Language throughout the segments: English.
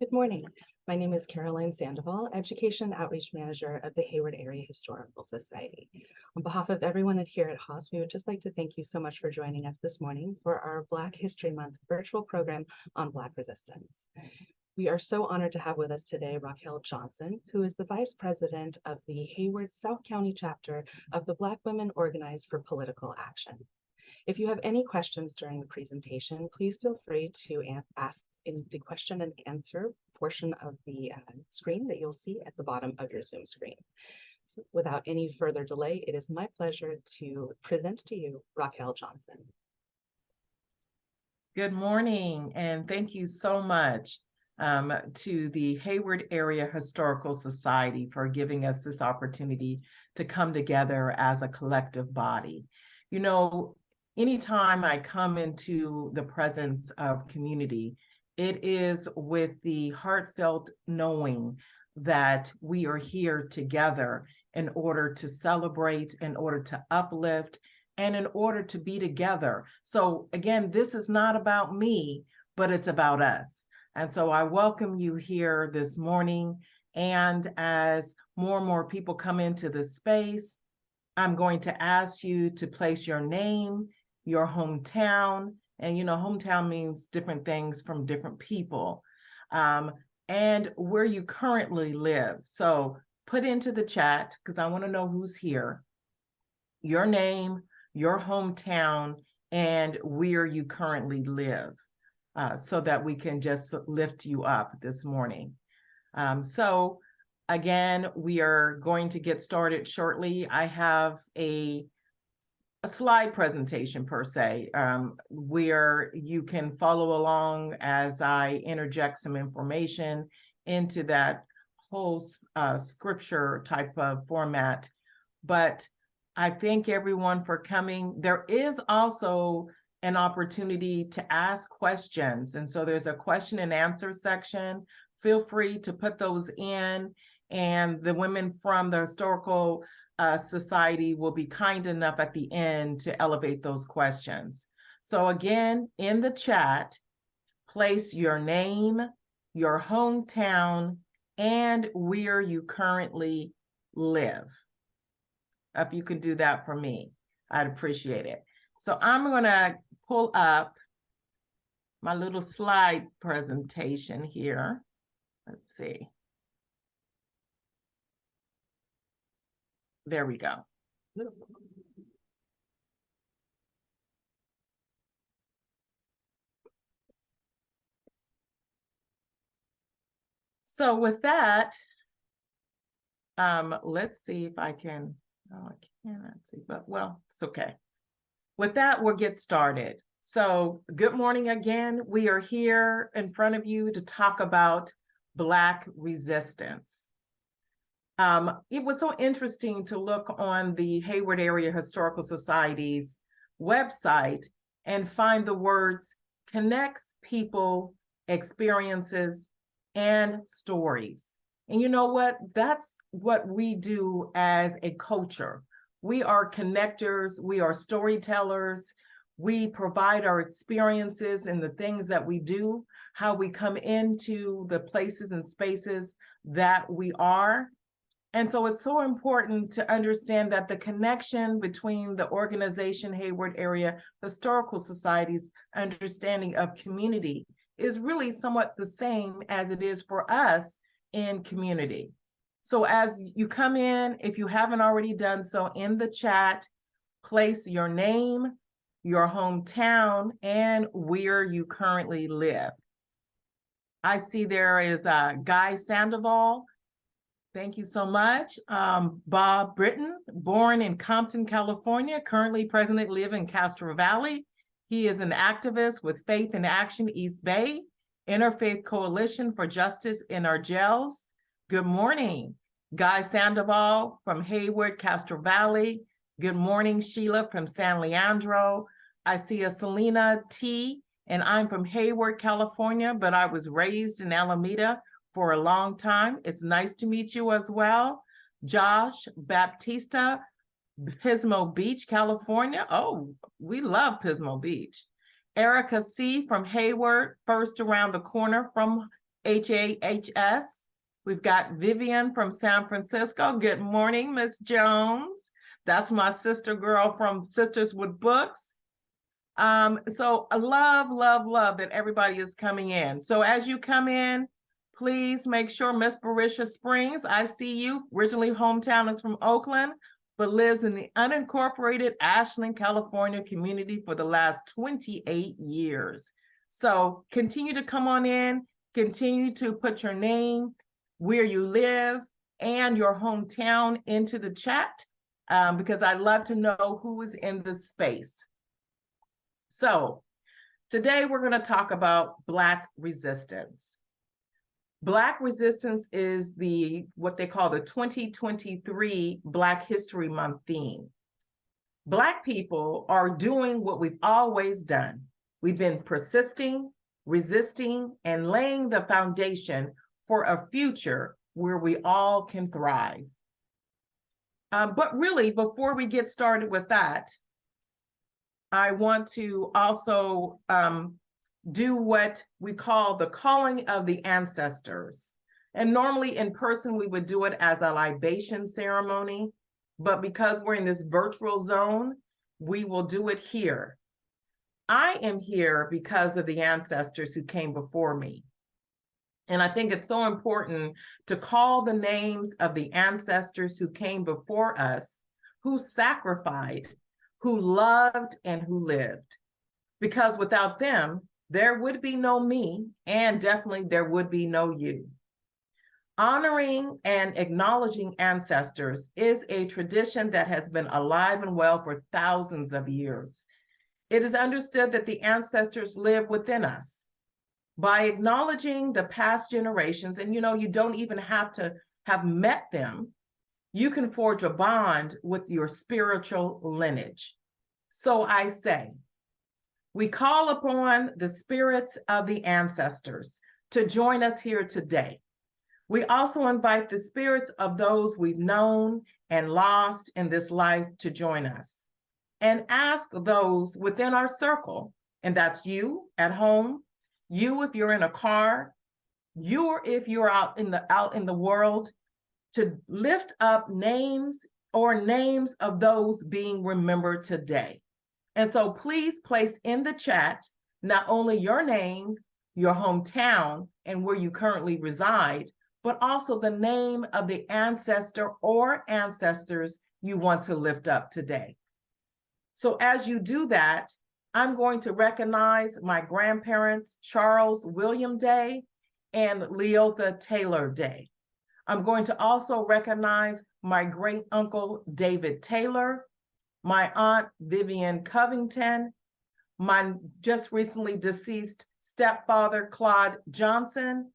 Good morning. My name is Caroline Sandoval, Education Outreach Manager of the Hayward Area Historical Society. On behalf of everyone here at Haas, we would just like to thank you so much for joining us this morning for our Black History Month virtual program on Black resistance. We are so honored to have with us today RocQuel Johnson, who is the Vice President of the Hayward South County chapter of the Black Women Organized for Political Action. If you have any questions during the presentation, please feel free to ask in the question and answer portion of the screen that you'll see at the bottom of your Zoom screen. So without any further delay, it is my pleasure to present to you RocQuel Johnson. Good morning, and thank you so much to the Hayward Area Historical Society for giving us this opportunity to come together as a collective body. You know, anytime I come into the presence of community, it is with the heartfelt knowing that we are here together in order to celebrate, in order to uplift, and in order to be together. So again, this is not about me, but it's about us. And so I welcome you here this morning. And as more and more people come into the space, I'm going to ask you to place your name, your hometown, and you know, hometown means different things from different people, and where you currently live. So put into the chat, because I want to know who's here, your name, your hometown, and where you currently live, so that we can just lift you up this morning. So again, we are going to get started shortly. I have a slide presentation per se, where you can follow along as I interject some information into that whole scripture type of format. But I thank everyone for coming. There is also an opportunity to ask questions. And so there's a question and answer section. Feel free to put those in, and the women from the Historical Society will be kind enough at the end to elevate those questions. So again, in the chat, place your name, your hometown, and where you currently live. If you could do that for me, I'd appreciate it. So I'm gonna pull up my little slide presentation here. Let's see. There we go. So with that, let's see if I can, oh, I cannot see, but well, it's okay. With that, we'll get started. So good morning again. We are here in front of you to talk about Black resistance. It was so interesting to look on the Hayward Area Historical Society's website and find the words connects people, experiences, and stories. And you know what? That's what we do as a culture. We are connectors, we are storytellers, we provide our experiences and the things that we do, how we come into the places and spaces that we are. And so it's so important to understand that the connection between the organization Hayward Area Historical Society's understanding of community is really somewhat the same as it is for us in community. So as you come in, if you haven't already done so, in the chat, place your name, your hometown, and where you currently live. I see there is Guy Sandoval. Thank you so much. Bob Britton, born in Compton, California, currently presently live in Castro Valley. He is an activist with Faith in Action East Bay, Interfaith Coalition for Justice in Our Jails. Good morning. Guy Sandoval from Hayward, Castro Valley. Good morning, Sheila from San Leandro. I see a Selena T, and I'm from Hayward, California, but I was raised in Alameda for a long time. It's nice to meet you as well. Josh Baptista, Pismo Beach, California. Oh, we love Pismo Beach. Erica C from Hayward, first around the corner from HAHS. We've got Vivian from San Francisco. Good morning, Miss Jones. That's my sister girl from Sisters with Books. So I love that everybody is coming in. So as you come in, please make sure Miss Barisha Springs, I see you. Originally hometown is from Oakland, but lives in the unincorporated Ashland, California community for the last 28 years. So continue to come on in, continue to put your name, where you live, and your hometown into the chat, because I'd love to know who is in this space. So today we're going to talk about Black resistance. Black resistance is what they call the 2023 Black History Month theme. Black people are doing what we've always done. We've been persisting, resisting, and laying the foundation for a future where we all can thrive. But really, before we get started with that, I want to also do what we call the calling of the ancestors. And normally in person, we would do it as a libation ceremony, but because we're in this virtual zone, we will do it here. I am here because of the ancestors who came before me. And I think it's so important to call the names of the ancestors who came before us, who sacrificed, who loved, and who lived. Because without them, there would be no me, and definitely there would be no you. Honoring and acknowledging ancestors is a tradition that has been alive and well for thousands of years. It is understood that the ancestors live within us. By acknowledging the past generations, and you don't even have to have met them, you can forge a bond with your spiritual lineage. So I say, we call upon the spirits of the ancestors to join us here today. We also invite the spirits of those we've known and lost in this life to join us, and ask those within our circle, and that's you at home, you if you're in a car, you if you're out in the world, to lift up names of those being remembered today. And so please place in the chat not only your name, your hometown, and where you currently reside, but also the name of the ancestor or ancestors you want to lift up today. So as you do that, I'm going to recognize my grandparents, Charles William Day and Leotha Taylor Day. I'm going to also recognize my great uncle, David Taylor, my aunt, Vivian Covington, my just recently deceased stepfather, Claude Johnson.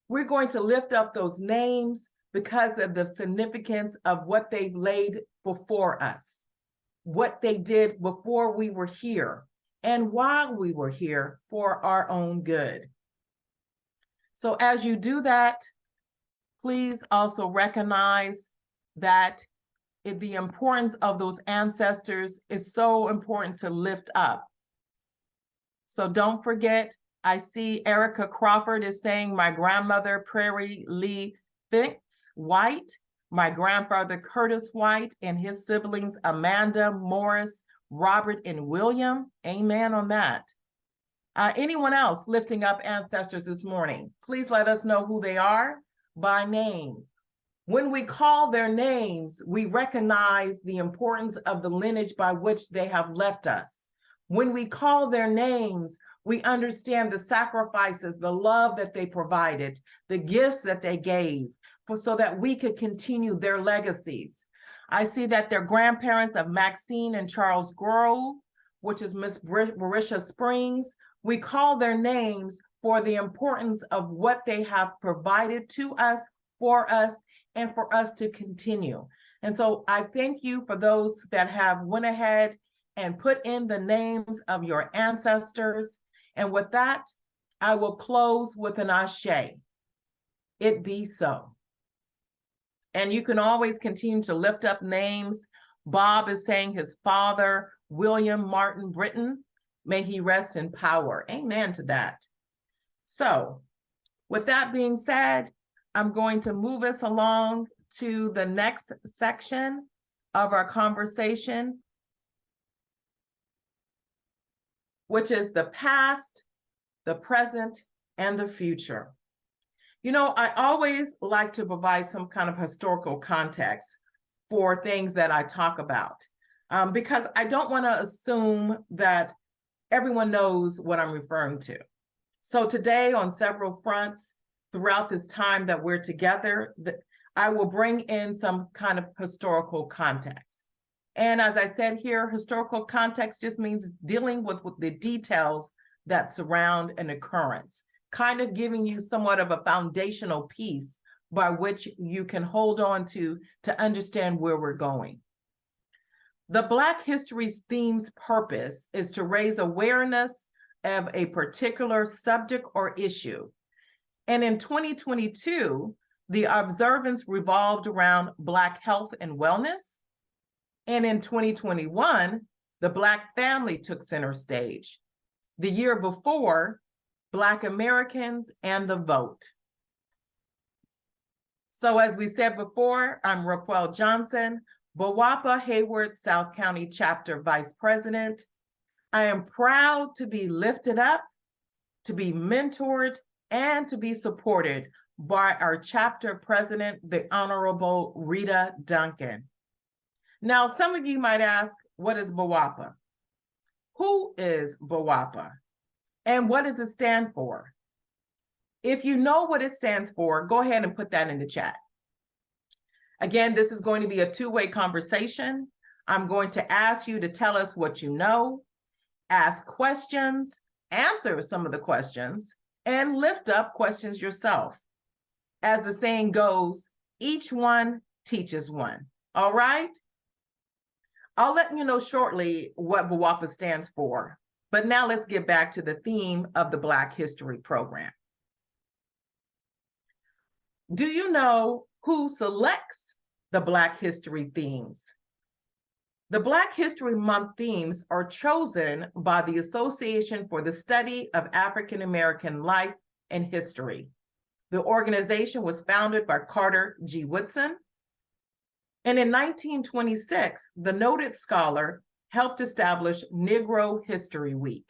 We're going to lift up those names because of the significance of what they've laid before us, what they did before we were here, and while we were here for our own good. So as you do that, please also recognize that the importance of those ancestors is so important to lift up. So don't forget, I see Erica Crawford is saying my grandmother, Prairie Lee Fix White, my grandfather, Curtis White, and his siblings, Amanda, Morris, Robert, and William. Amen on that. Anyone else lifting up ancestors this morning? Please let us know who they are by name. When we call their names, we recognize the importance of the lineage by which they have left us. When we call their names, we understand the sacrifices, the love that they provided, the gifts that they gave, so that we could continue their legacies. I see that their grandparents of Maxine and Charles Grove, which is Miss Barisha Springs, we call their names for the importance of what they have provided to us, for us, and for us to continue. And so I thank you for those that have went ahead and put in the names of your ancestors. And with that, I will close with an ashe. It be so. And you can always continue to lift up names. Bob is saying his father, William Martin Britton, may he rest in power. Amen to that. So With that being said, I'm going to move us along to the next section of our conversation, which is the past, the present, and the future. You know, I always like to provide some kind of historical context for things that I talk about, because I don't want to assume that everyone knows what I'm referring to. So today, on several fronts, throughout this time that we're together, I will bring in some kind of historical context. And as I said here, historical context just means dealing with the details that surround an occurrence, kind of giving you somewhat of a foundational piece by which you can hold on to understand where we're going. The Black History theme's purpose is to raise awareness of a particular subject or issue. And in 2022, the observance revolved around Black health and wellness. And in 2021, the Black family took center stage. The year before, Black Americans and the vote. So as we said before, I'm RocQuel Johnson, BWOPA Hayward South County Chapter Vice President. I am proud to be lifted up, to be mentored, and to be supported by our chapter president, the Honorable Rita Duncan. Now, some of you might ask, what is BWOPA? Who is BWOPA? And what does it stand for? If you know what it stands for, go ahead and put that in the chat. Again, this is going to be a two-way conversation. I'm going to ask you to tell us what you know, ask questions, answer some of the questions, and lift up questions yourself. As the saying goes, each one teaches one. All right? I'll let you know shortly what BWOPA stands for, but now let's get back to the theme of the Black History program. Do you know who selects the Black History themes? The Black History Month themes are chosen by the Association for the Study of African American Life and History. The organization was founded by Carter G. Woodson. And in 1926, the noted scholar helped establish Negro History Week.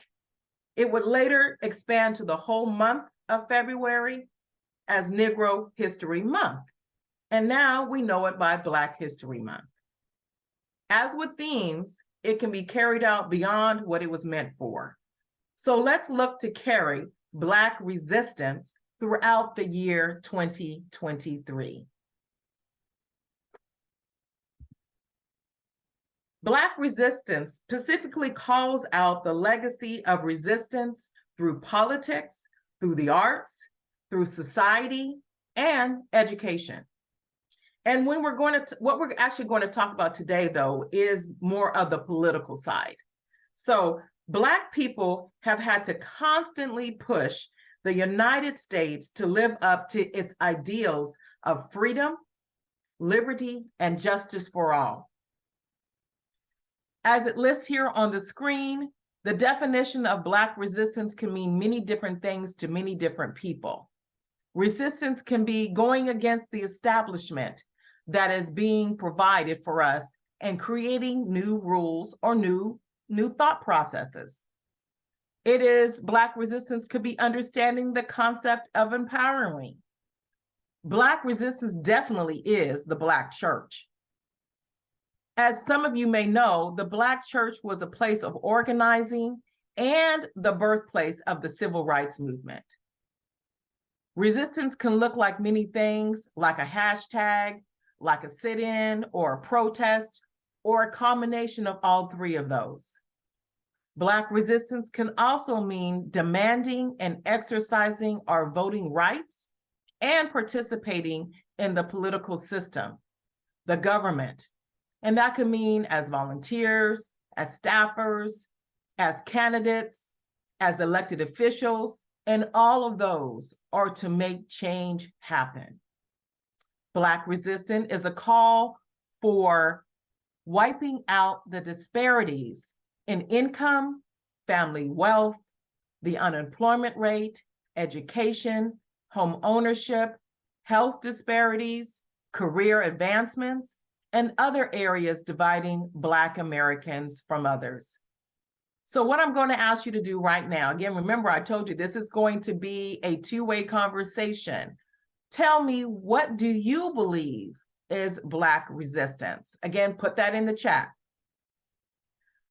It would later expand to the whole month of February as Negro History Month. And now we know it by Black History Month. As with themes, it can be carried out beyond what it was meant for. So let's look to carry Black resistance throughout the year 2023. Black resistance specifically calls out the legacy of resistance through politics, through the arts, through society, and education. And when what we're actually going to talk about today, though, is more of the political side. So Black people have had to constantly push the United States to live up to its ideals of freedom, liberty, and justice for all. As it lists here on the screen, the definition of Black resistance can mean many different things to many different people. Resistance can be going against the establishment that is being provided for us and creating new rules or new thought processes. Black resistance could be understanding the concept of empowering. Black resistance definitely is the Black church. As some of you may know, the Black church was a place of organizing and the birthplace of the civil rights movement. Resistance can look like many things, like a hashtag, like a sit-in or a protest, or a combination of all three of those. Black resistance can also mean demanding and exercising our voting rights and participating in the political system, the government. And that could mean as volunteers, as staffers, as candidates, as elected officials, and all of those are to make change happen. Black resistance is a call for wiping out the disparities in income, family wealth, the unemployment rate, education, home ownership, health disparities, career advancements, and other areas dividing Black Americans from others. So what I'm going to ask you to do right now, again, remember I told you this is going to be a two-way conversation. Tell me, what do you believe is Black resistance? Again, put that in the chat.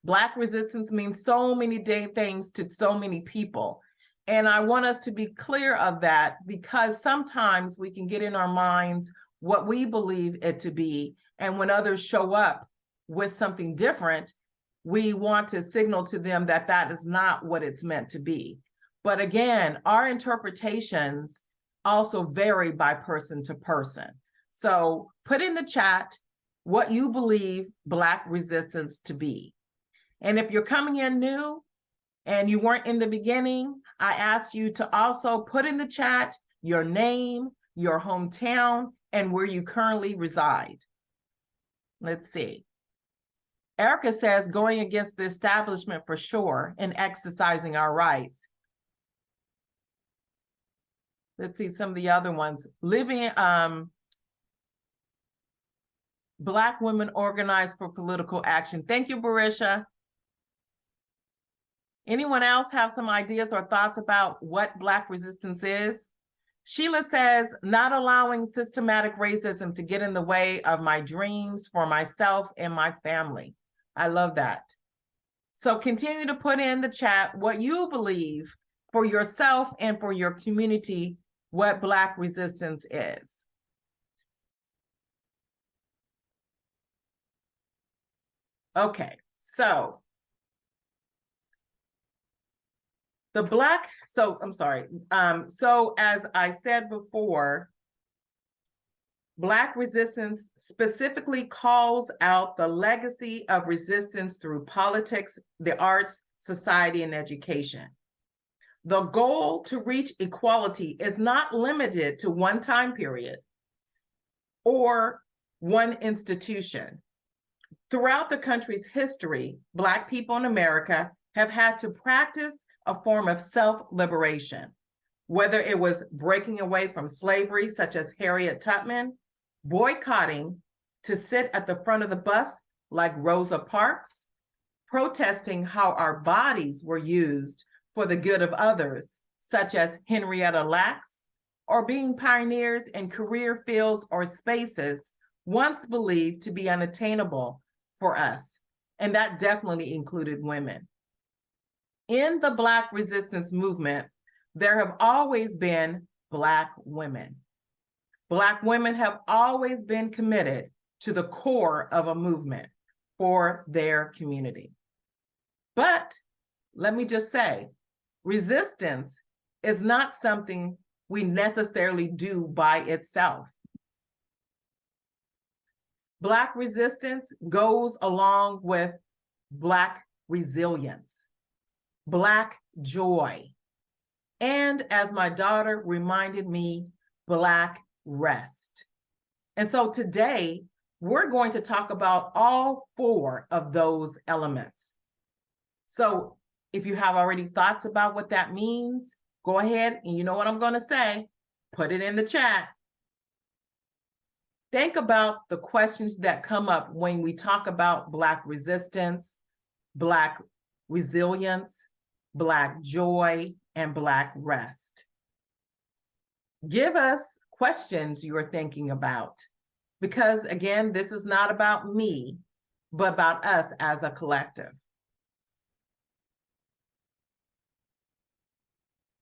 Black resistance means so many things to so many people. And I want us to be clear of that, because sometimes we can get in our minds what we believe it to be. And when others show up with something different, we want to signal to them that that is not what it's meant to be. But again, our interpretations also vary by person to person. So put in the chat what you believe Black resistance to be. And if you're coming in new and you weren't in the beginning, I ask you to also put in the chat your name, your hometown, and where you currently reside. Let's see. Erica says, going against the establishment for sure and exercising our rights. Let's see some of the other ones. Living, Black women organized for political action. Thank you, Barisha. Anyone else have some ideas or thoughts about what Black resistance is? Sheila says, not allowing systematic racism to get in the way of my dreams for myself and my family. I love that. So continue to put in the chat what you believe for yourself and for your community, what Black resistance is. Okay, so so as I said before, Black resistance specifically calls out the legacy of resistance through politics, the arts, society, and education. The goal to reach equality is not limited to one time period or one institution. Throughout the country's history, Black people in America have had to practice a form of self-liberation, whether it was breaking away from slavery, such as Harriet Tubman, boycotting to sit at the front of the bus like Rosa Parks, protesting how our bodies were used for the good of others, such as Henrietta Lacks, or being pioneers in career fields or spaces once believed to be unattainable for us. And that definitely included women. In the Black resistance movement, there have always been Black women. Black women have always been committed to the core of a movement for their community. But let me just say, resistance is not something we necessarily do by itself. Black resistance goes along with Black resilience, Black joy, and as my daughter reminded me, Black rest. And so today, we're going to talk about all four of those elements. So if you have already thoughts about what that means, go ahead and you know what I'm going to say, put it in the chat. Think about the questions that come up when we talk about Black resistance, Black resilience, Black joy, and Black rest. Give us questions you are thinking about, because again, this is not about me, but about us as a collective.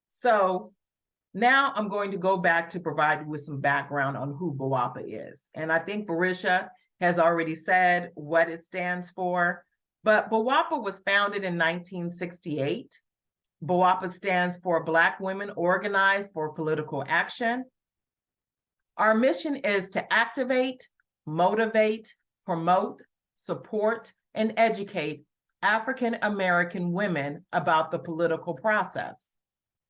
So now I'm going to go back to provide you with some background on who BWOPA is. And I think Barisha has already said what it stands for, but BWOPA was founded in 1968. BWOPA stands for Black Women Organized for Political Action. Our mission is to activate, motivate, promote, support, and educate African American women about the political process.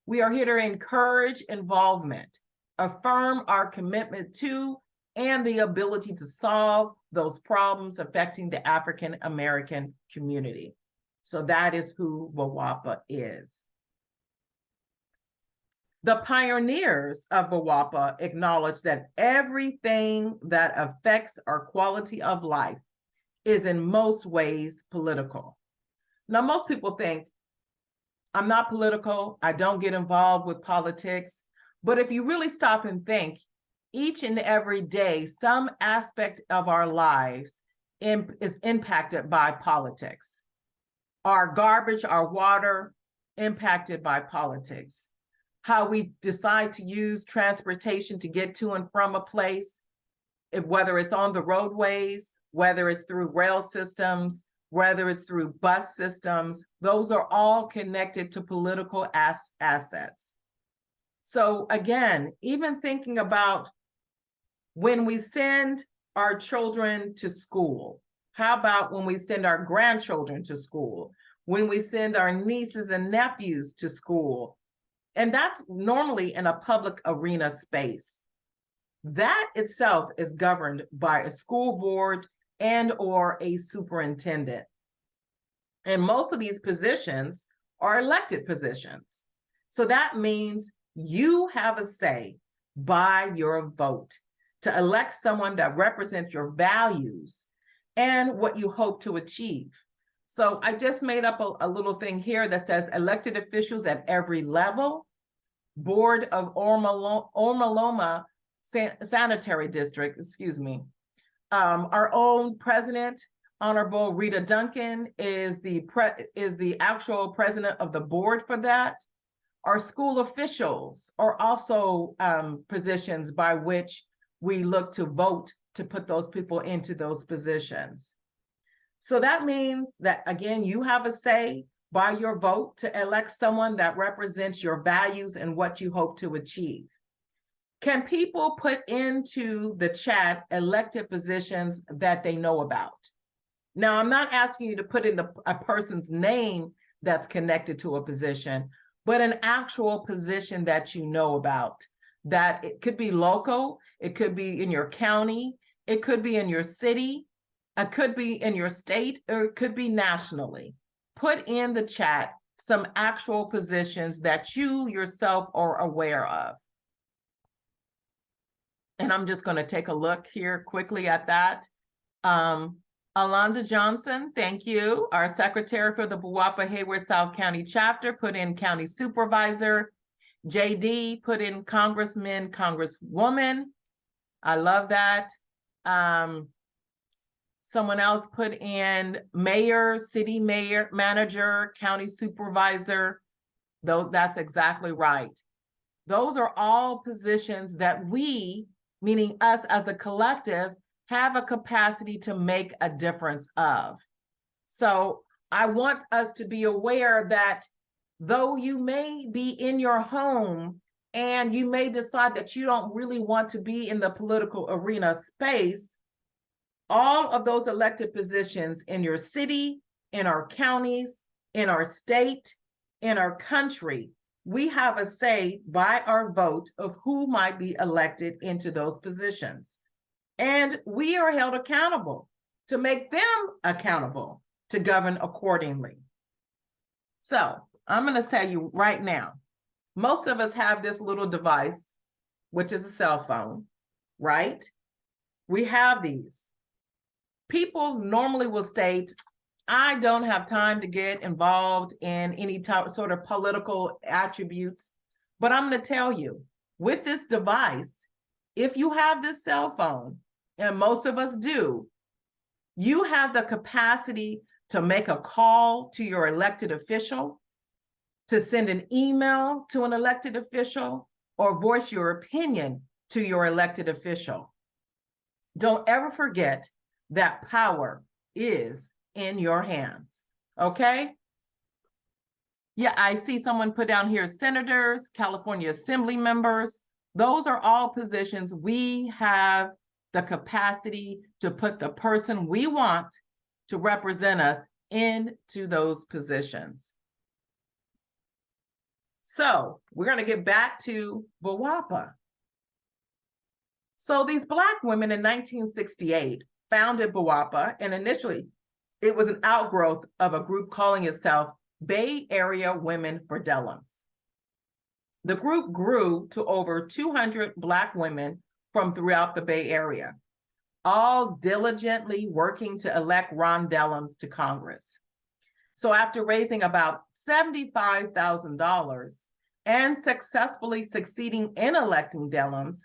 We are here to encourage involvement, affirm our commitment to and the ability to solve those problems affecting the African American community. So that is who BWOPA is. The pioneers of BWAPA acknowledge that everything that affects our quality of life is in most ways political. Now, most people think, I'm not political, I don't get involved with politics. But if you really stop and think, each and every day, some aspect of our lives is impacted by politics. Our garbage, our water, impacted by politics. How we decide to use transportation to get to and from a place, whether it's on the roadways, whether it's through rail systems, whether it's through bus systems, those are all connected to political assets. So again, even thinking about when we send our children to school, how about when we send our grandchildren to school, when we send our nieces and nephews to school, and that's normally in a public arena space. That itself is governed by a school board and or a superintendent. And most of these positions are elected positions. So that means you have a say by your vote to elect someone that represents your values and what you hope to achieve. So I just made up a little thing here that says elected officials at every level, Board of Ormaloma Sanitary District, our own president, Honorable Rita Duncan, is the actual president of the board for that. Our school officials are also positions by which we look to vote to put those people into those positions. So that means that, again, you have a say by your vote to elect someone that represents your values and what you hope to achieve. Can people put into the chat elected positions that they know about? Now, I'm not asking you to put in a person's name that's connected to a position, but an actual position that you know about. That it could be local, it could be in your county, it could be in your city, it could be in your state, or it could be nationally. Put in the chat some actual positions that you yourself are aware of. And I'm just going to take a look here quickly at that. Alonda Johnson, thank you. Our secretary for the BWAPA Hayward South County chapter put in county supervisor. JD put in congressman, congresswoman. I love that. Someone else put in mayor, city mayor, manager, county supervisor. Though that's exactly right. Those are all positions that we, meaning us as a collective, have a capacity to make a difference of. So I want us to be aware that though you may be in your home and you may decide that you don't really want to be in the political arena space, all of those elected positions in your city, in our counties, in our state, in our country, we have a say by our vote of who might be elected into those positions. And we are held accountable to make them accountable to govern accordingly. So I'm going to tell you right now, most of us have this little device, which is a cell phone, right? We have these. People normally will state, I don't have time to get involved in any sort of political attributes, but I'm going to tell you, with this device, if you have this cell phone, and most of us do, you have the capacity to make a call to your elected official, to send an email to an elected official, or voice your opinion to your elected official. Don't ever forget that power is in your hands, okay? Yeah, I see someone put down here, senators, California Assembly members. Those are all positions we have the capacity to put the person we want to represent us into those positions. So we're going to get back to BWAPA. So these Black women in 1968 founded BWAPA, and initially it was an outgrowth of a group calling itself Bay Area Women for Dellums. The group grew to over 200 Black women from throughout the Bay Area, all diligently working to elect Ron Dellums to Congress. So after raising about $75,000 and successfully succeeding in electing Dellums,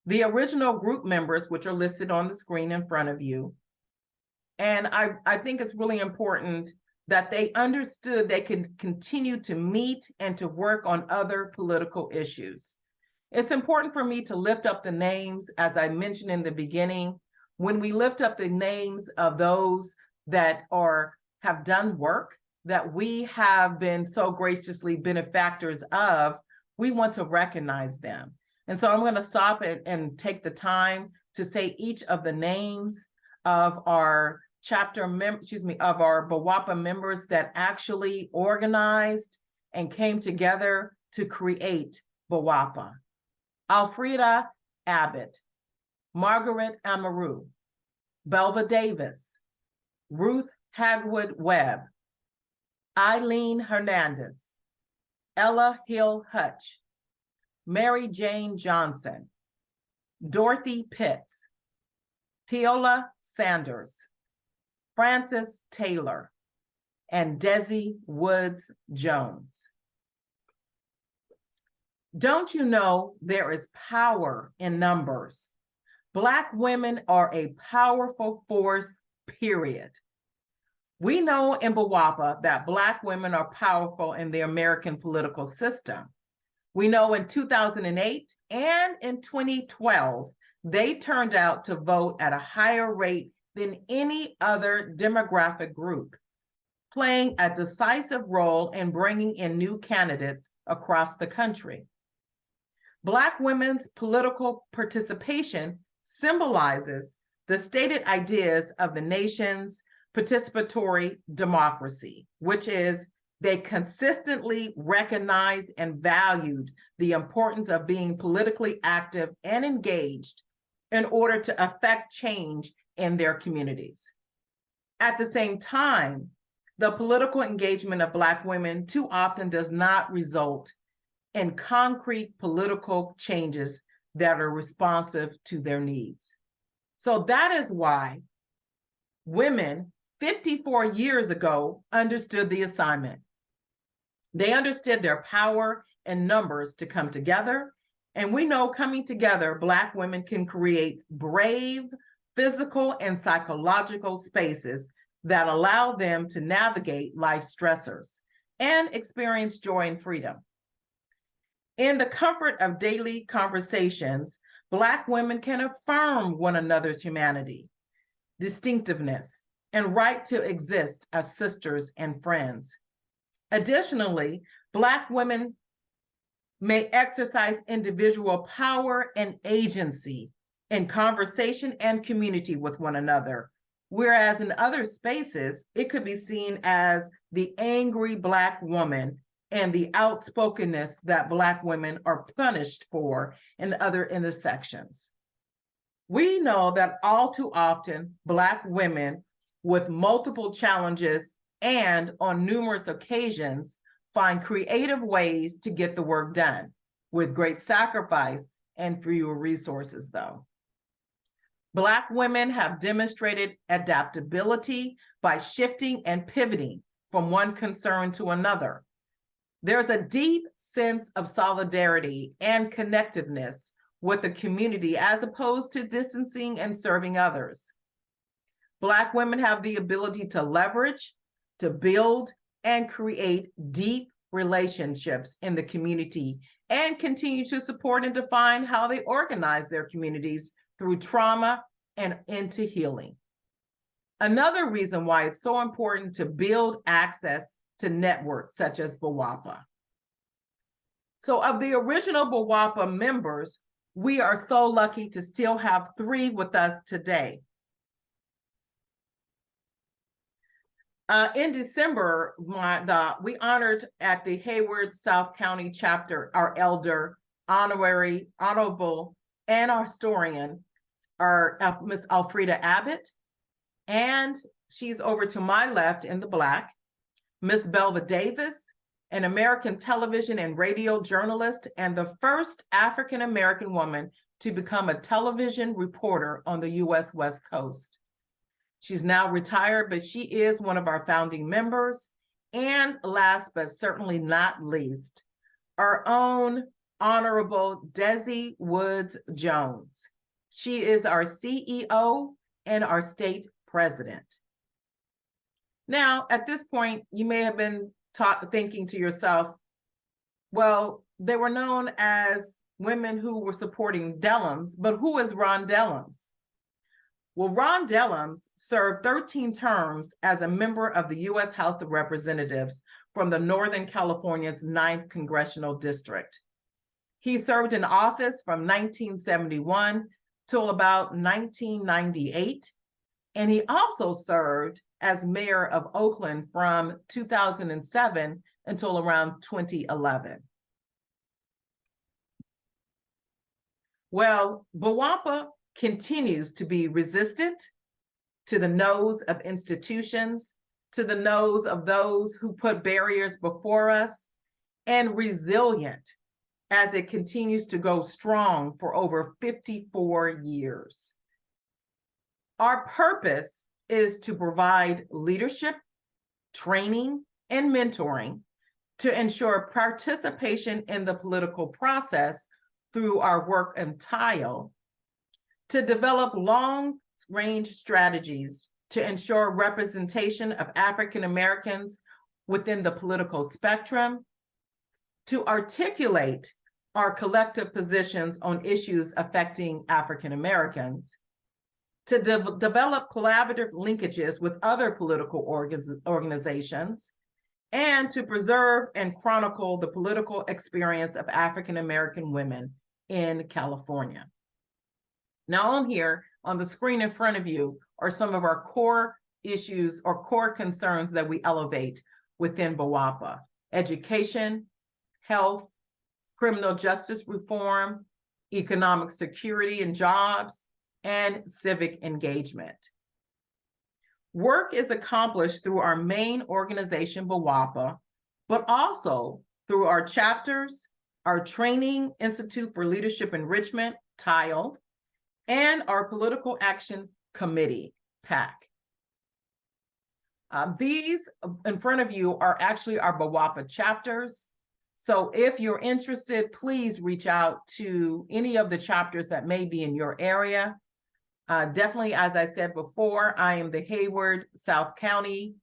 the original group members, which are listed on the screen in front of you, and I think it's really important that they understood they could continue to meet and to work on other political issues. It's important for me to lift up the names, as I mentioned in the beginning. When we lift up the names of those that have done work that we have been so graciously benefactors of, we want to recognize them. And so I'm going to stop and take the time to say each of the names of our of our BWOPA members that actually organized and came together to create BWOPA. Alfreda Abbott, Margaret Amaru, Belva Davis, Ruth Hagwood Webb, Eileen Hernandez, Ella Hill Hutch, Mary Jane Johnson, Dorothy Pitts, Teola Sanders, Frances Taylor, and Desi Woods Jones. Don't you know there is power in numbers? Black women are a powerful force, period. We know in BWOPA that Black women are powerful in the American political system. We know in 2008 and in 2012, they turned out to vote at a higher rate than any other demographic group, playing a decisive role in bringing in new candidates across the country. Black women's political participation symbolizes the stated ideas of the nation's participatory democracy, which is they consistently recognized and valued the importance of being politically active and engaged in order to affect change in their communities. At the same time, the political engagement of Black women too often does not result in concrete political changes that are responsive to their needs. So that is why women 54 years ago understood the assignment. They understood their power and numbers to come together. And we know coming together, Black women can create brave physical and psychological spaces that allow them to navigate life stressors and experience joy and freedom. In the comfort of daily conversations, Black women can affirm one another's humanity, distinctiveness, and right to exist as sisters and friends. Additionally, Black women may exercise individual power and agency in conversation and community with one another, whereas in other spaces, it could be seen as the angry Black woman and the outspokenness that Black women are punished for in other intersections. We know that all too often, Black women with multiple challenges and on numerous occasions find creative ways to get the work done with great sacrifice and fewer resources though. Black women have demonstrated adaptability by shifting and pivoting from one concern to another. There's a deep sense of solidarity and connectiveness with the community as opposed to distancing and serving others. Black women have the ability to leverage, to build, and create deep relationships in the community and continue to support and define how they organize their communities through trauma and into healing. Another reason why it's so important to build access to networks such as BWOPA. So of the original BWOPA members, we are so lucky to still have 3 with us today. In December, we honored at the Hayward South County chapter our elder, honorable, and our historian, our Miss Alfreda Abbott, and she's over to my left in the black, Miss Belva Davis, an American television and radio journalist, and the first African-American woman to become a television reporter on the U.S. West Coast. She's now retired, but she is one of our founding members. And last but certainly not least, our own Honorable Desi Woods Jones. She is our CEO and our state president. Now, at this point, you may have been thinking to yourself, well, they were known as women who were supporting Dellums, but who is Ron Dellums? Well, Ron Dellums served 13 terms as a member of the U.S. House of Representatives from the Northern California's 9th Congressional District. He served in office from 1971 till about 1998, and he also served as mayor of Oakland from 2007 until around 2011. Well, BWOPA continues to be resistant to the nose of institutions, to the nose of those who put barriers before us, and resilient as it continues to go strong for over 54 years. Our purpose is to provide leadership, training, and mentoring to ensure participation in the political process through our work and TILE, to develop long-range strategies to ensure representation of African Americans within the political spectrum, to articulate our collective positions on issues affecting African Americans, to develop collaborative linkages with other political organizations, and to preserve and chronicle the political experience of African American women in California. Now on here, on the screen in front of you, are some of our core issues or core concerns that we elevate within BWOPA: education, health, criminal justice reform, economic security and jobs, and civic engagement. Work is accomplished through our main organization, BWOPA, but also through our chapters, our Training Institute for Leadership Enrichment, TILE, and our Political Action Committee, PAC. These in front of you are actually our BWOPA chapters. So if you're interested, please reach out to any of the chapters that may be in your area. Definitely, as I said before, I am the Hayward South County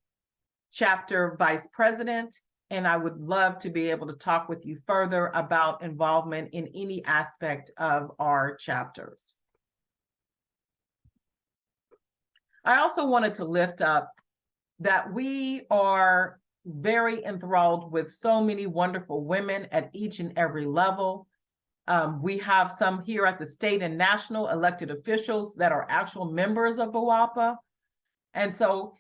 Chapter Vice President, and I would love to be able to talk with you further about involvement in any aspect of our chapters. I also wanted to lift up that we are very enthralled with so many wonderful women at each and every level. We have some here at the state and national elected officials that are actual members of BWOPA. And so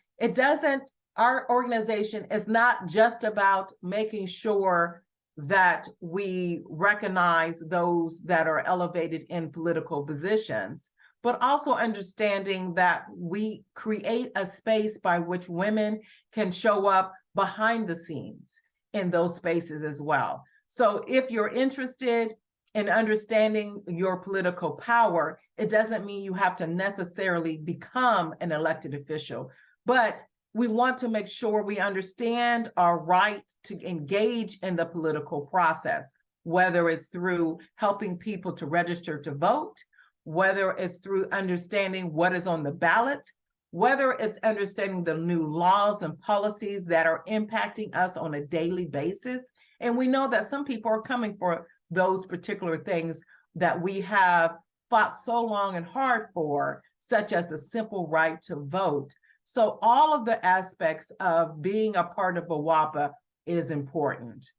our organization is not just about making sure that we recognize those that are elevated in political positions, but also understanding that we create a space by which women can show up behind the scenes in those spaces as well. So if you're interested in understanding your political power, it doesn't mean you have to necessarily become an elected official, but we want to make sure we understand our right to engage in the political process, whether it's through helping people to register to vote, whether it's through understanding what is on the ballot, whether it's understanding the new laws and policies that are impacting us on a daily basis. And we know that some people are coming for those particular things that we have fought so long and hard for, such as the simple right to vote. So all of the aspects of being a part of BWOPA is important.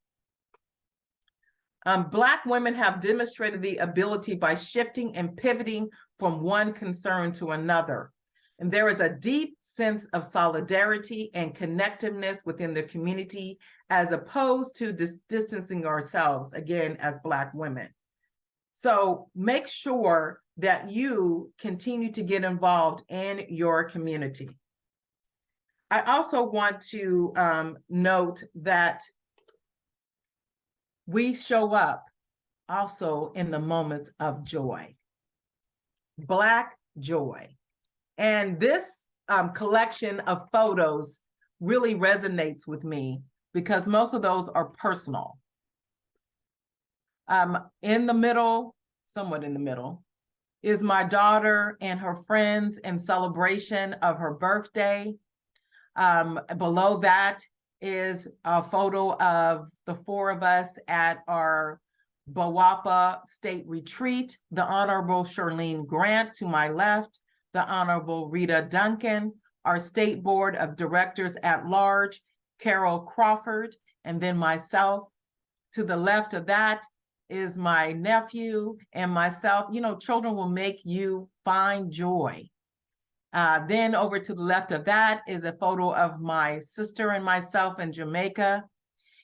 Black women have demonstrated the ability by shifting and pivoting from one concern to another. And there is a deep sense of solidarity and connectiveness within the community, as opposed to distancing ourselves, again, as Black women. So make sure that you continue to get involved in your community. I also want to note that we show up also in the moments of joy. Black joy. And this collection of photos really resonates with me because most of those are personal. In the middle, somewhat in the middle, is my daughter and her friends in celebration of her birthday. Below that is a photo of the four of us at our Bawapa State Retreat, the Honorable Charlene Grant to my left, the Honorable Rita Duncan, our State Board of Directors at Large, Carol Crawford, and then myself. To the left of that is my nephew and myself. You know, children will make you find joy. Then over to the left of that is a photo of my sister and myself in Jamaica.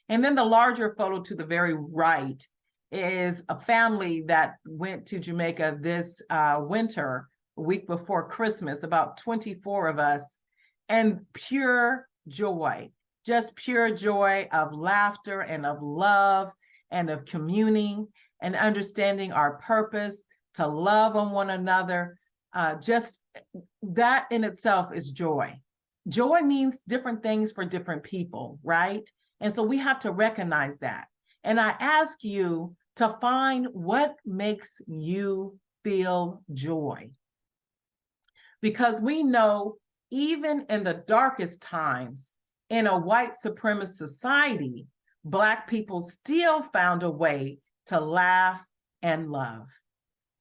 And then the larger photo to the very right is a family that went to Jamaica this winter, a week before Christmas, about 24 of us, and pure joy, just pure joy of laughter and of love and of communing and understanding our purpose to love on one another. Just that in itself is joy. Joy means different things for different people, right? And so we have to recognize that. And I ask you to find what makes you feel joy. Because we know even in the darkest times in a white supremacist society, Black people still found a way to laugh and love.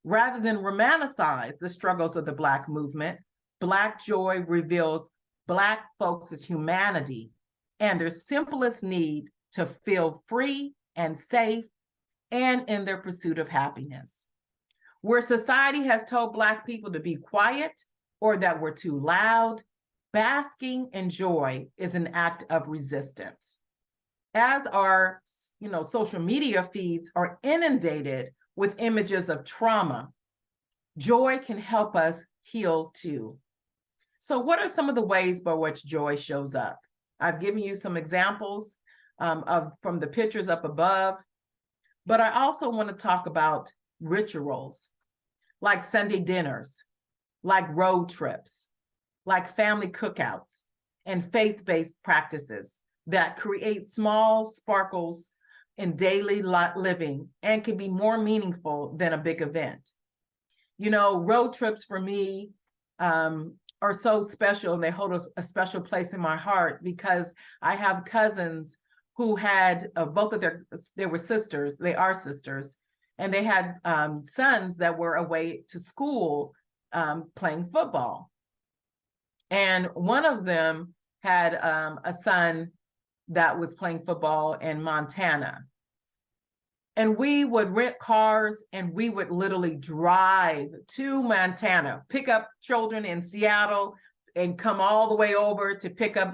Rather than romanticize the struggles of the Black movement, Black joy reveals Black folks' humanity and their simplest need to feel free and safe and in their pursuit of happiness. Where society has told Black people to be quiet or that we're too loud, basking in joy is an act of resistance. As our, social media feeds are inundated with images of trauma, joy can help us heal too. So what are some of the ways by which joy shows up? I've given you some examples from the pictures up above, but I also want to talk about rituals like Sunday dinners, like road trips, like family cookouts, and faith-based practices that create small sparkles in daily living and can be more meaningful than a big event. You know, road trips for me are so special, and they hold a special place in my heart because I have cousins who had both of they were sisters, they are sisters, and they had sons that were away to school playing football. And one of them had a son that was playing football in Montana. And we would rent cars and we would literally drive to Montana, pick up children in Seattle and come all the way over to pick up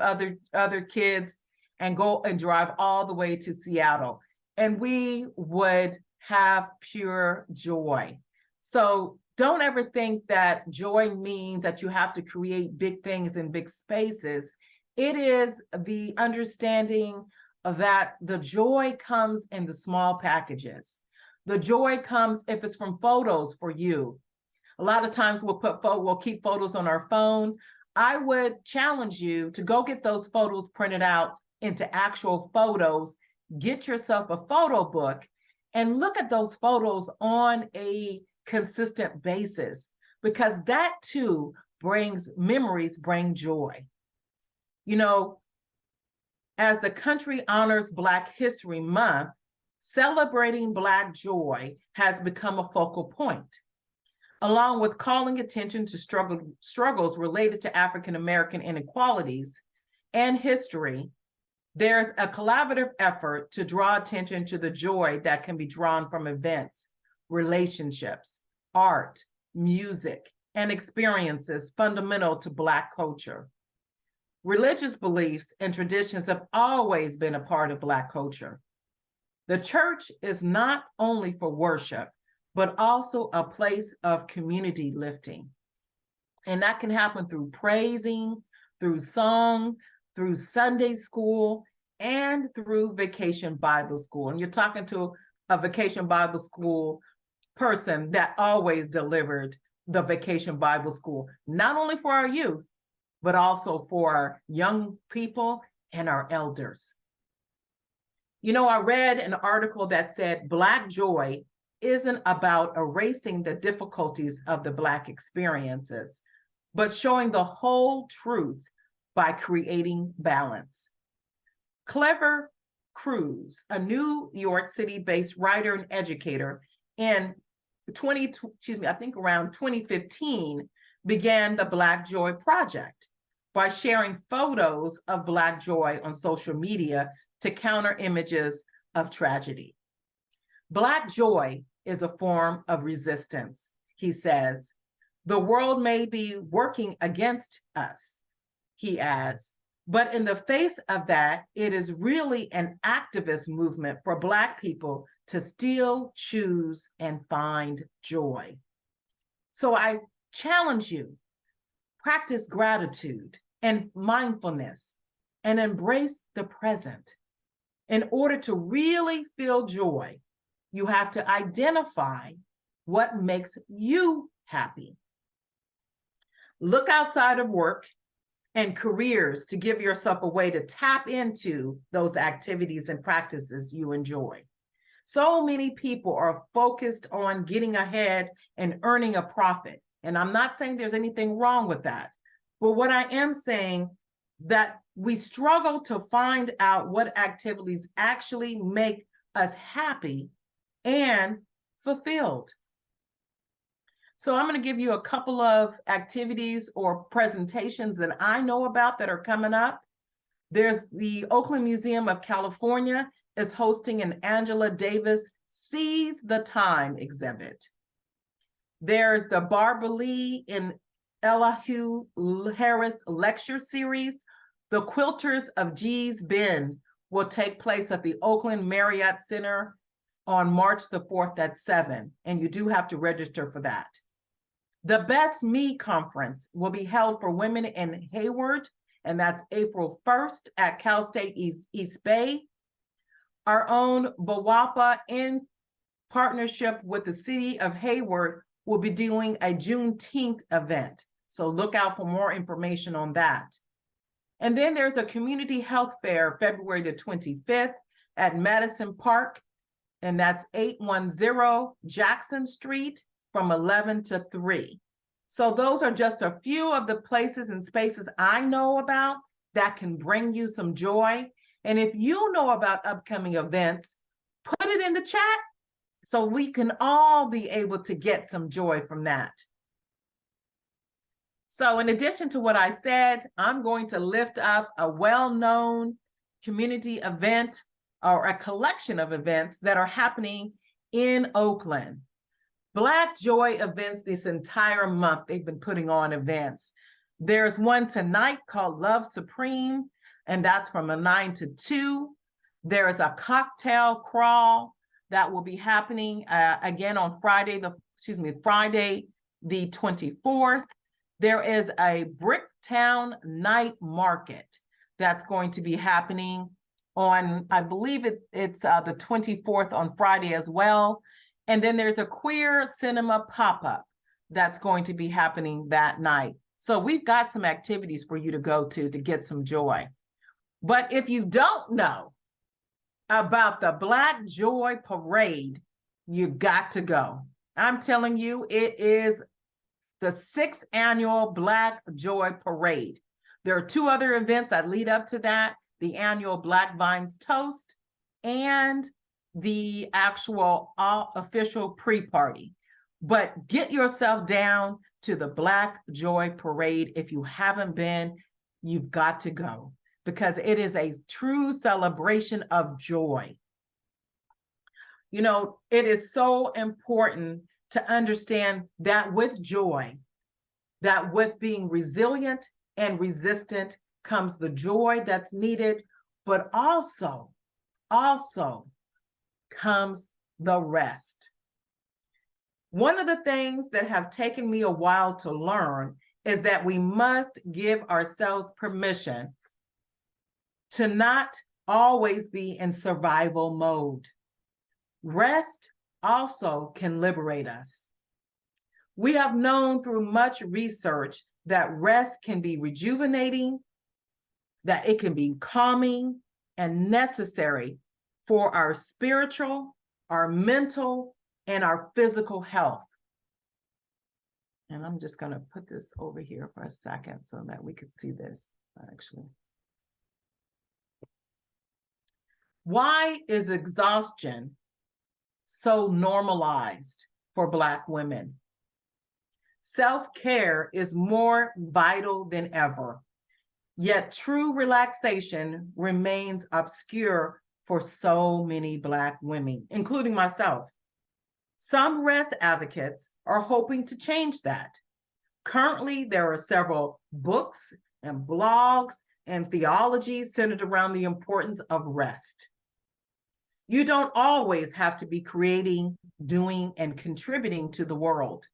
other kids and go and drive all the way to Seattle. And we would have pure joy. So don't ever think that joy means that you have to create big things in big spaces. It is the understanding of that the joy comes in the small packages. The joy comes if it's from photos for you. A lot of times we'll keep photos on our phone. I would challenge you to go get those photos printed out into actual photos, get yourself a photo book, and look at those photos on a consistent basis, because that too brings memories, bring joy. You know, as the country honors Black History Month, celebrating Black joy has become a focal point, along with calling attention to struggles related to African American inequalities and history. There's a collaborative effort to draw attention to the joy that can be drawn from events, relationships, art, music, and experiences fundamental to Black culture. Religious beliefs and traditions have always been a part of Black culture. The church is not only for worship, but also a place of community lifting. And that can happen through praising, through song, through Sunday school, and through Vacation Bible School. And you're talking to a Vacation Bible School person that always delivered the Vacation Bible School, not only for our youth, but also for our young people and our elders. You know, I read an article that said Black joy isn't about erasing the difficulties of the Black experiences, but showing the whole truth by creating balance. Clever Cruz, a New York City-based writer and educator, in around 2015, began the Black Joy Project by sharing photos of Black joy on social media to counter images of tragedy. Black joy is a form of resistance, he says. The world may be working against us, he adds, but in the face of that, it is really an activist movement for Black people to still choose and find joy. So I challenge you, practice gratitude and mindfulness and embrace the present. In order to really feel joy, you have to identify what makes you happy. Look outside of work and careers to give yourself a way to tap into those activities and practices you enjoy. So many people are focused on getting ahead and earning a profit. And I'm not saying there's anything wrong with that. But what I am saying that we struggle to find out what activities actually make us happy and fulfilled. So I'm going to give you a couple of activities or presentations that I know about that are coming up. There's the Oakland Museum of California is hosting an Angela Davis Seize the Time exhibit. There's the Barbara Lee and Ella Hugh Harris lecture series. The Quilters of Gee's Bend will take place at the Oakland Marriott Center on March the 4th at 7, and you do have to register for that. The Best Me Conference will be held for women in Hayward, and that's April 1st at Cal State East Bay. Our own BWAPA, in partnership with the city of Hayward, will be doing a Juneteenth event. So look out for more information on that. And then there's a community health fair, February the 25th at Madison Park, and that's 810 Jackson Street from 11 to 3. So those are just a few of the places and spaces I know about that can bring you some joy. And if you know about upcoming events, put it in the chat so we can all be able to get some joy from that. So in addition to what I said, I'm going to lift up a well-known community event or a collection of events that are happening in Oakland. Black Joy events this entire month, they've been putting on events. There's one tonight called Love Supreme, and that's from 9 to 2. There's a cocktail crawl that will be happening again on Friday the 24th. There is a Bricktown Night Market that's going to be happening on, I believe it's the 24th on Friday as well. And then there's a queer cinema pop-up that's going to be happening that night. So we've got some activities for you to go to get some joy. But if you don't know about the Black Joy Parade, you got to go. I'm telling you, it is the 6th annual Black Joy Parade. There are 2 other events that lead up to that, the annual Black Vines Toast and the actual official pre-party. But get yourself down to the Black Joy Parade. If you haven't been, you've got to go because it is a true celebration of joy. You know, it is so important to understand that with joy, that with being resilient and resistant comes the joy that's needed, but also comes the rest. One of the things that have taken me a while to learn is that we must give ourselves permission to not always be in survival mode. Rest also can liberate us. We have known through much research that rest can be rejuvenating, that it can be calming and necessary for our spiritual, our mental, and our physical health. And I'm just going to put this over here for a second so that we could see this actually. Why is exhaustion so normalized for Black women? Self-care is more vital than ever, yet true relaxation remains obscure for so many Black women, including myself. Some rest advocates are hoping to change that. Currently, there are several books and blogs and theology centered around the importance of rest. You don't always have to be creating, doing, and contributing to the world.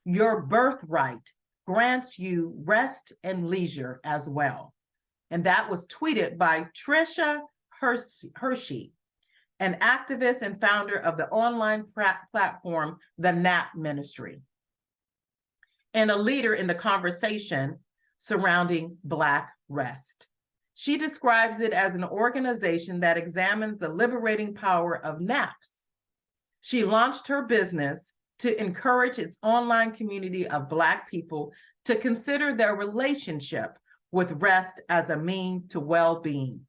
Your birthright grants you rest and leisure as well. And that was tweeted by Tricia Hershey, an activist and founder of the online platform, The Nap Ministry, and a leader in the conversation surrounding Black rest. She describes it as an organization that examines the liberating power of naps. She launched her business to encourage its online community of Black people to consider their relationship with rest as a means to well-being.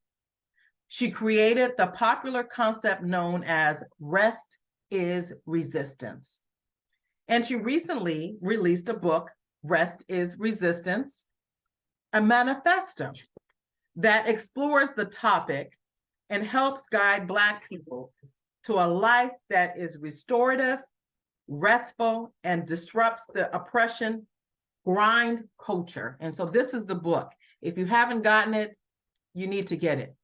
She created the popular concept known as rest is resistance. And she recently released a book, Rest is Resistance, a manifesto that explores the topic and helps guide Black people to a life that is restorative, restful, and disrupts the oppression grind culture. And so this is the book. If you haven't gotten it, you need to get it.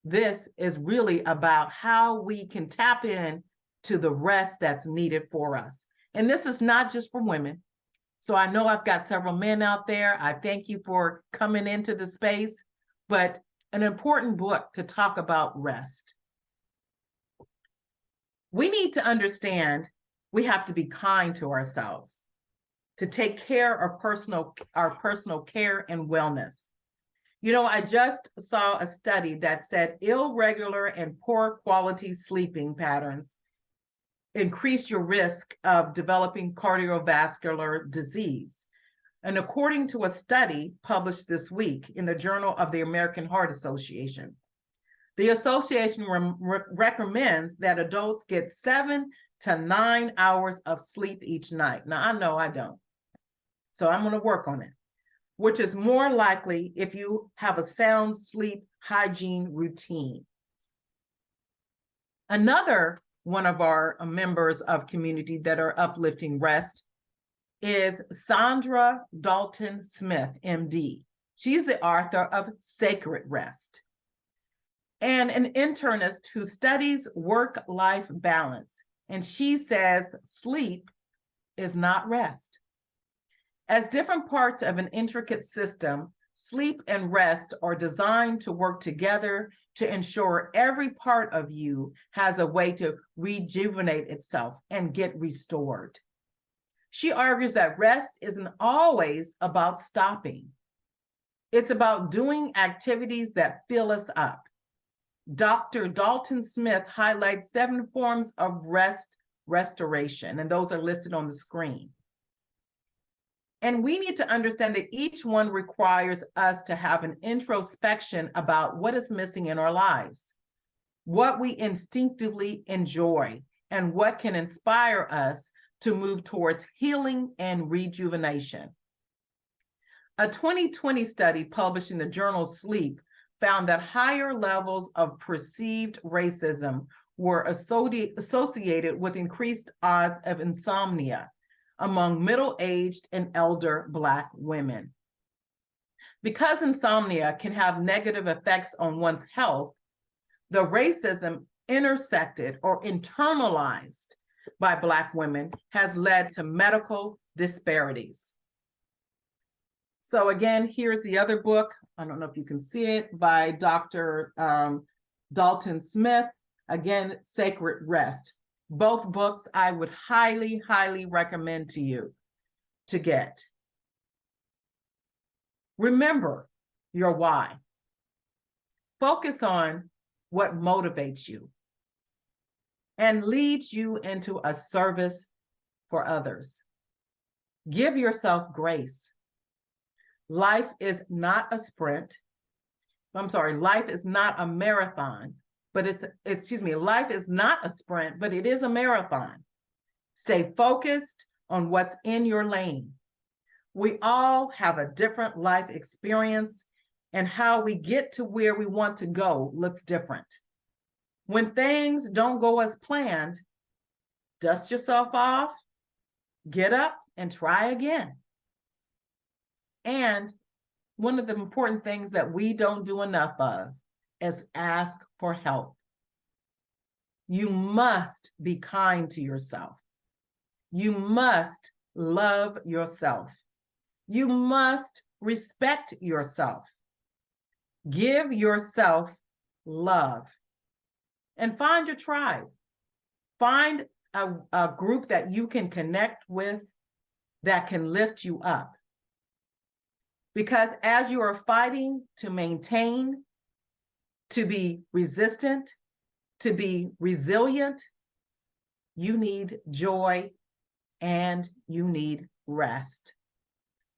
This is really about how we can tap in to the rest that's needed for us. And this is not just for women. So I know I've got several men out there. I thank you for coming into the space, but an important book to talk about rest. We need to understand we have to be kind to ourselves, to take care of our personal care and wellness. You know, I just saw a study that said irregular and poor quality sleeping patterns increase your risk of developing cardiovascular disease. And according to a study published this week in the Journal of the American Heart Association, the association recommends that adults get 7 to 9 hours of sleep each night. Now, I know I don't, so I'm going to work on it, which is more likely if you have a sound sleep hygiene routine. Another one of our members of community that are uplifting rest is Sandra Dalton Smith, MD. She's the author of Sacred Rest and an internist who studies work-life balance. And she says sleep is not rest. As different parts of an intricate system, sleep and rest are designed to work together to ensure every part of you has a way to rejuvenate itself and get restored. She argues that rest isn't always about stopping. It's about doing activities that fill us up. Dr. Dalton Smith highlights 7 forms of restoration, and those are listed on the screen. And we need to understand that each one requires us to have an introspection about what is missing in our lives, what we instinctively enjoy, and what can inspire us to move towards healing and rejuvenation. A 2020 study published in the journal Sleep found that higher levels of perceived racism were associated with increased odds of insomnia among middle-aged and elder Black women. Because insomnia can have negative effects on one's health, the racism intersected or internalized by Black women has led to medical disparities. So again, here's the other book. I don't know if you can see it, by Dr. Dalton Smith, again, Sacred Rest. Both books I would highly, highly recommend to you to get. Remember your why. Focus on what motivates you and leads you into a service for others. Give yourself grace. Life is not a sprint. Life is not a marathon, but life is not a sprint, but it is a marathon. Stay focused on what's in your lane. We all have a different life experience, and how we get to where we want to go looks different. When things don't go as planned, dust yourself off, get up, and try again. And one of the important things that we don't do enough of is ask for help. You must be kind to yourself. You must love yourself. You must respect yourself. Give yourself love. And find your tribe. Find a group that you can connect with that can lift you up. Because as you are fighting to maintain, to be resistant, to be resilient, you need joy and you need rest.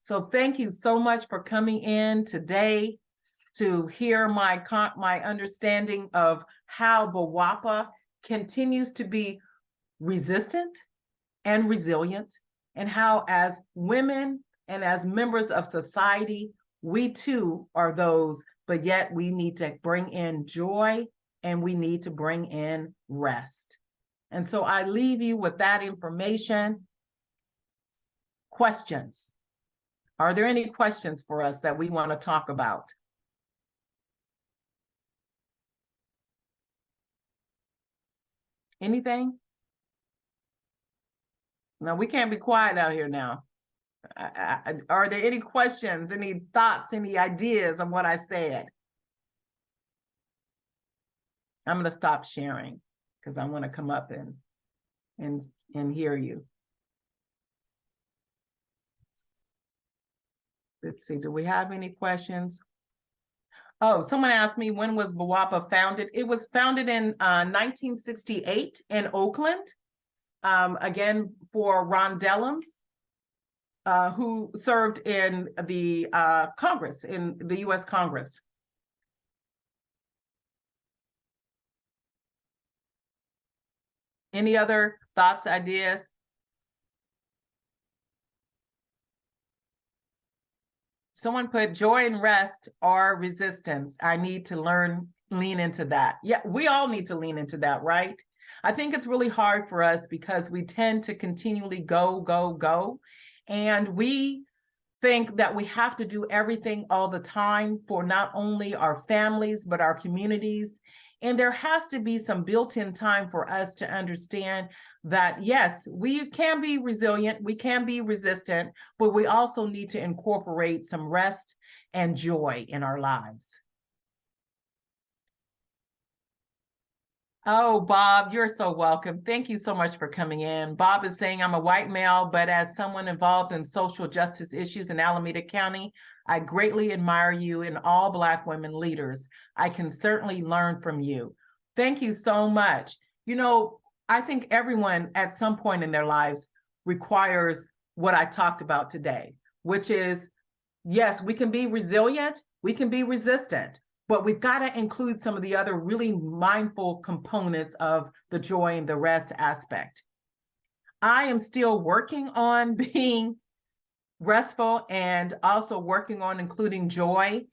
So thank you so much for coming in today to hear my understanding of how BWOPA continues to be resistant and resilient, and how as women and as members of society, we too are those, but yet we need to bring in joy and we need to bring in rest. And so I leave you with that information. Questions? Are there any questions for us that we want to talk about? Anything? No, we can't be quiet out here now. Are there any questions, any thoughts, any ideas on what I said? I'm going to stop sharing because I want to come up and hear you. Let's see, do we have any questions? Oh, someone asked me, when was BWOPA founded? It was founded in 1968 in Oakland, again, for Ron Dellums, who served in the Congress, in the US Congress. Any other thoughts, ideas? Someone put joy and rest or resistance. I need to lean into that. Yeah, we all need to lean into that, right? I think it's really hard for us because we tend to continually go, go, go. And we think that we have to do everything all the time for not only our families, but our communities. And there has to be some built-in time for us to understand that, yes, we can be resilient, we can be resistant, but we also need to incorporate some rest and joy in our lives. Oh, Bob, you're so welcome. Thank you so much for coming in. Bob is saying, I'm a white male, but as someone involved in social justice issues in Alameda County, I greatly admire you and all Black women leaders. I can certainly learn from you. Thank you so much. You know, I think everyone at some point in their lives requires what I talked about today, which is, yes, we can be resilient, we can be resistant, but we've got to include some of the other really mindful components of the joy and the rest aspect. I am still working on being restful and also working on including joy.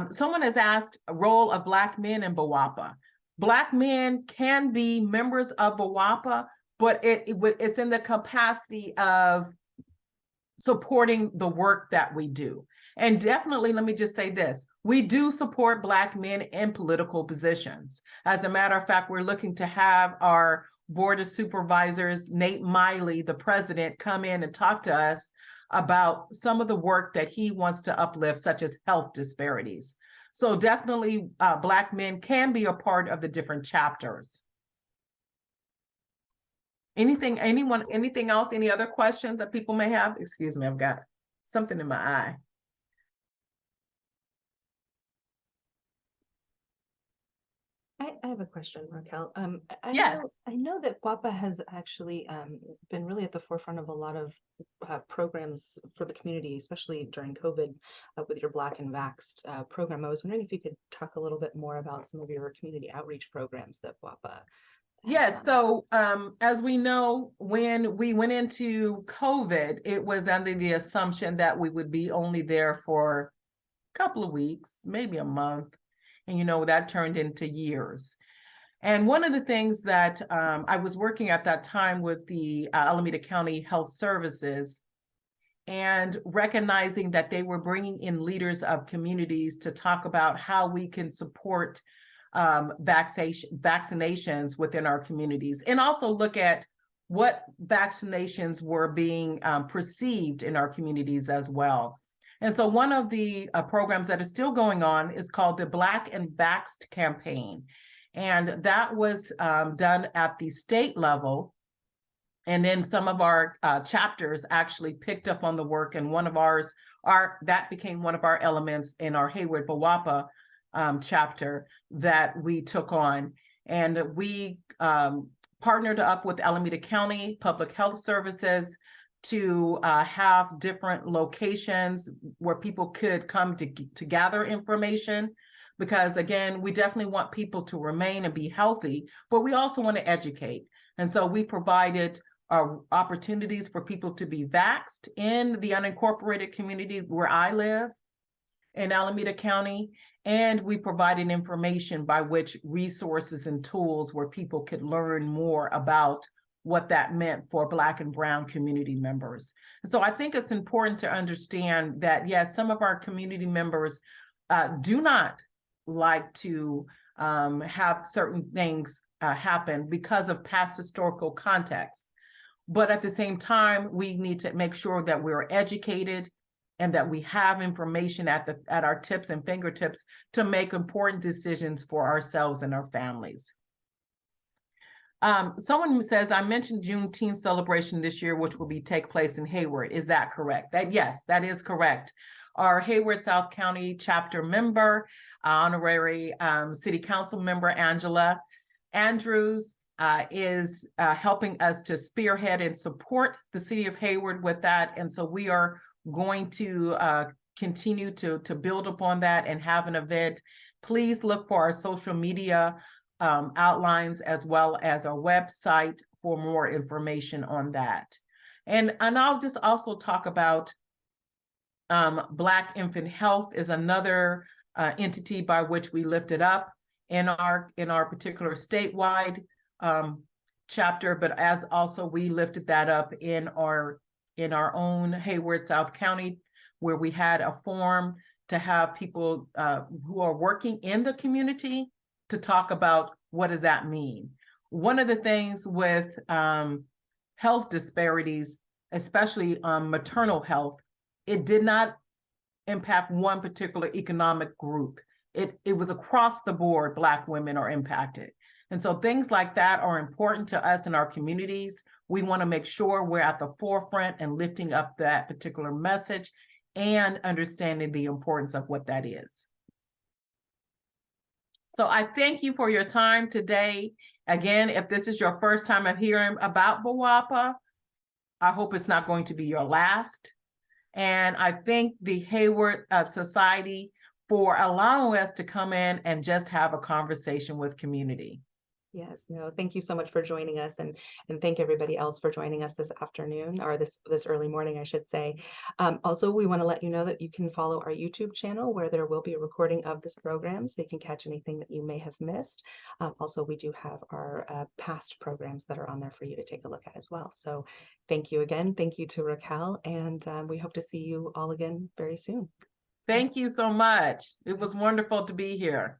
Someone has asked a role of Black men in BWOPA. Black men can be members of BWOPA, but it's in the capacity of supporting the work that we do. And definitely, let me just say this, we do support Black men in political positions. As a matter of fact, we're looking to have our Board of Supervisors, Nate Miley, the president, come in and talk to us about some of the work that he wants to uplift, such as health disparities. So definitely Black men can be a part of the different chapters. Anything else? Any other questions that people may have? Excuse me, I've got something in my eye. I have a question, Raquel. Yes. I know that WAPA has actually been really at the forefront of a lot of programs for the community, especially during COVID with your Black and Vaxxed program. I was wondering if you could talk a little bit more about some of your community outreach programs that WAPA has Yes, done. so as we know, when we went into COVID, it was under the assumption that we would be only there for a couple of weeks, maybe a month. And, you know, that turned into years. And one of the things that I was working at that time with the Alameda County Health Services and recognizing that they were bringing in leaders of communities to talk about how we can support vaccinations within our communities, and also look at what vaccinations were being perceived in our communities as well. And so one of the programs that is still going on is called the Black and Vaxxed campaign. And that was done at the state level. And then some of our chapters actually picked up on the work, and one of ours, that became one of our elements in our Hayward BWAPA chapter that we took on. And we partnered up with Alameda County Public Health Services to have different locations where people could come to gather information. Because again, we definitely want people to remain and be healthy, but we also want to educate. And so we provided opportunities for people to be vaxxed in the unincorporated community where I live in Alameda County. And we provided information by which resources and tools where people could learn more about what that meant for Black and Brown community members. And so I think it's important to understand that, yes, some of our community members do not like to have certain things happen because of past historical context. But at the same time, we need to make sure that we're educated and that we have information at our tips and fingertips to make important decisions for ourselves and our families. Someone says, I mentioned Juneteenth celebration this year, which will take place in Hayward. Is that correct? Yes, that is correct. Our Hayward South County chapter member, honorary city council member, Angela Andrews, is helping us to spearhead and support the city of Hayward with that. And so we are going to continue to build upon that and have an event. Please look for our social media outlines as well as our website for more information on that. And I'll just also talk about Black Infant Health is another entity by which we lifted up in our particular statewide chapter, but as also we lifted that up in our own Hayward South County, where we had a forum to have people who are working in the community to talk about what does that mean. One of the things with health disparities, especially maternal health, it did not impact one particular economic group. It was across the board, Black women are impacted. And so things like that are important to us in our communities. We want to make sure we're at the forefront and lifting up that particular message and understanding the importance of what that is. So I thank you for your time today. Again, if this is your first time of hearing about BWAPA, I hope it's not going to be your last. And I thank the Hayward Society for allowing us to come in and just have a conversation with community. Yes, no, thank you so much for joining us, and thank everybody else for joining us this afternoon, or this early morning, I should say. Also, we want to let you know that you can follow our YouTube channel, where there will be a recording of this program, so you can catch anything that you may have missed. Also, we do have our past programs that are on there for you to take a look at as well. So thank you again. Thank you to Raquel, and we hope to see you all again very soon. Thank you so much. It was wonderful to be here.